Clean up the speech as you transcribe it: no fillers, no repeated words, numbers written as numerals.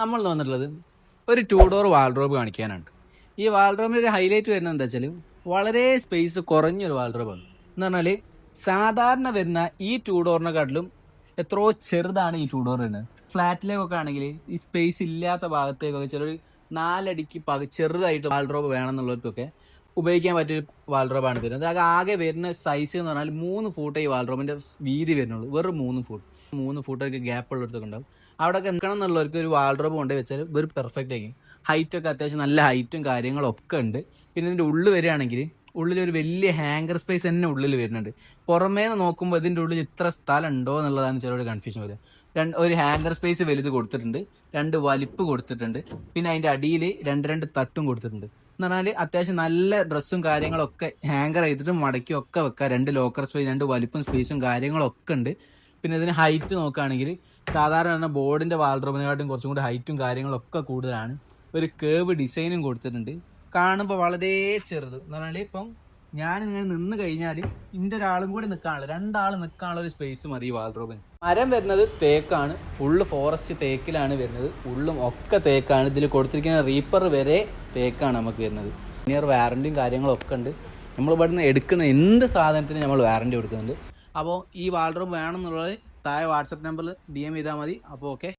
നമ്മൾ വന്നിട്ടുള്ളത് ഒരു 2 ഡോർ വാൾഡ്രോബ് കാണിക്കാനാണ്. ഈ വാൾഡ്രോബിൻ്റെ ഒരു ഹൈലൈറ്റ് വരുന്നത് എന്താ വെച്ചാൽ വളരെ സ്പേസ് കുറഞ്ഞൊരു വാൾഡ്രോബാണ്. എന്ന് പറഞ്ഞാൽ സാധാരണ വരുന്ന ഈ 2 ഡോറിനെക്കാട്ടിലും എത്രയോ ചെറുതാണ് ഈ 2 ഡോർ വരുന്നത്. ഫ്ലാറ്റിലേക്കൊക്കെ ആണെങ്കിൽ ഈ സ്പേസ് ഇല്ലാത്ത ഭാഗത്തേക്കൊക്കെ ചിലർ 4 അടിക്ക് ചെറുതായിട്ട് വാൾഡ്രോബ് വേണമെന്നുള്ളവർക്കൊക്കെ ഉപയോഗിക്കാൻ പറ്റിയൊരു വാൾഡ്രോബാണ് വരുന്നത്. അത് ആകെ വരുന്ന സൈസ് എന്ന് പറഞ്ഞാൽ 3 ഫൂട്ട് ഈ വാൾഡ്രോബിൻ്റെ വീതി വരുന്നുള്ളൂ. വെറും 3 ഫൂട്ടൊക്കെ ഗ്യാപ്പ് ഉള്ളിടത്തൊക്കെ ഉണ്ടാവും. അവിടെയൊക്കെ നിൽക്കണം എന്നുള്ളവർക്ക് ഒരു വാൾഡ്രോബ് കൊണ്ട് വെച്ചാൽ ഒരു പെർഫെക്റ്റ് ആയിരിക്കും. ഹൈറ്റൊക്കെ അത്യാവശ്യം നല്ല ഹൈറ്റും കാര്യങ്ങളൊക്കെ ഉണ്ട്. പിന്നെ ഇതിൻ്റെ ഉള്ളിൽ വരികയാണെങ്കിൽ ഉള്ളിലൊരു വലിയ ഹാങ്കർ സ്പേസ് തന്നെ ഉള്ളിൽ വരുന്നുണ്ട്. പുറമേ നിന്ന് നോക്കുമ്പോൾ ഇതിൻ്റെ ഉള്ളിൽ ഇത്ര സ്ഥലം ഉണ്ടോ എന്നുള്ളതാണ് ചിലരുടെ കൺഫ്യൂഷൻ വരിക. ഒരു ഹാങ്കർ സ്പേസ് വലുത് കൊടുത്തിട്ടുണ്ട്, 2 വലിപ്പ് കൊടുത്തിട്ടുണ്ട്, പിന്നെ അതിൻ്റെ അടിയിൽ 2 തട്ടും കൊടുത്തിട്ടുണ്ട്. എന്ന് പറഞ്ഞാൽ അത്യാവശ്യം നല്ല ഡ്രസ്സും കാര്യങ്ങളൊക്കെ ഹാങ്കർ ചെയ്തിട്ട് മടക്കി ഒക്കെ വെക്കാം. 2 ലോക്കർ സ്പേസ്, 2 വലിപ്പും സ്പേസും കാര്യങ്ങളൊക്കെ ഉണ്ട്. പിന്നെ ഇതിന് ഹൈറ്റ് നോക്കുകയാണെങ്കിൽ സാധാരണ ബോർഡിൻ്റെ വാൾഡ്രോബിനെക്കാട്ടും കുറച്ചും കൂടി ഹൈറ്റും കാര്യങ്ങളൊക്കെ കൂടുതലാണ്. ഒരു കേവ് ഡിസൈനും കൊടുത്തിട്ടുണ്ട്. കാണുമ്പോൾ വളരെ ചെറുത് എന്ന് പറഞ്ഞാൽ ഇപ്പം ഞാൻ ഇങ്ങനെ നിന്ന് കഴിഞ്ഞാൽ ഇതിൻ്റെ ഒരാളും കൂടി നിൽക്കാനുള്ള 2 ആൾ നിൽക്കാനുള്ള ഒരു സ്പേസ് മതി ഈ വാൾഡ്രോബിന്. മരം വരുന്നത് തേക്കാണ്, ഫുള്ള് ഫോറസ്റ്റ് തേക്കിലാണ് വരുന്നത്. ഉള്ളും ഒക്കെ തേക്കാണ്. ഇതിൽ കൊടുത്തിരിക്കുന്ന റീപ്പർ വരെ തേക്കാണ് നമുക്ക് വരുന്നത്. ഇനിയർ വാറണ്ടിയും കാര്യങ്ങളൊക്കെ ഉണ്ട്. നമ്മൾ ഇവിടുന്ന് എടുക്കുന്ന എന്ത് സാധനത്തിനും നമ്മൾ വാറണ്ടി കൊടുക്കുന്നുണ്ട്. അപ്പോൾ ഈ വാൾഡ്രോബ് വേണമെന്നുള്ളത് താഴെ വാട്സപ്പ് നമ്പറിൽ DM ചെയ്താൽ മതി. അപ്പോൾ ഓക്കെ.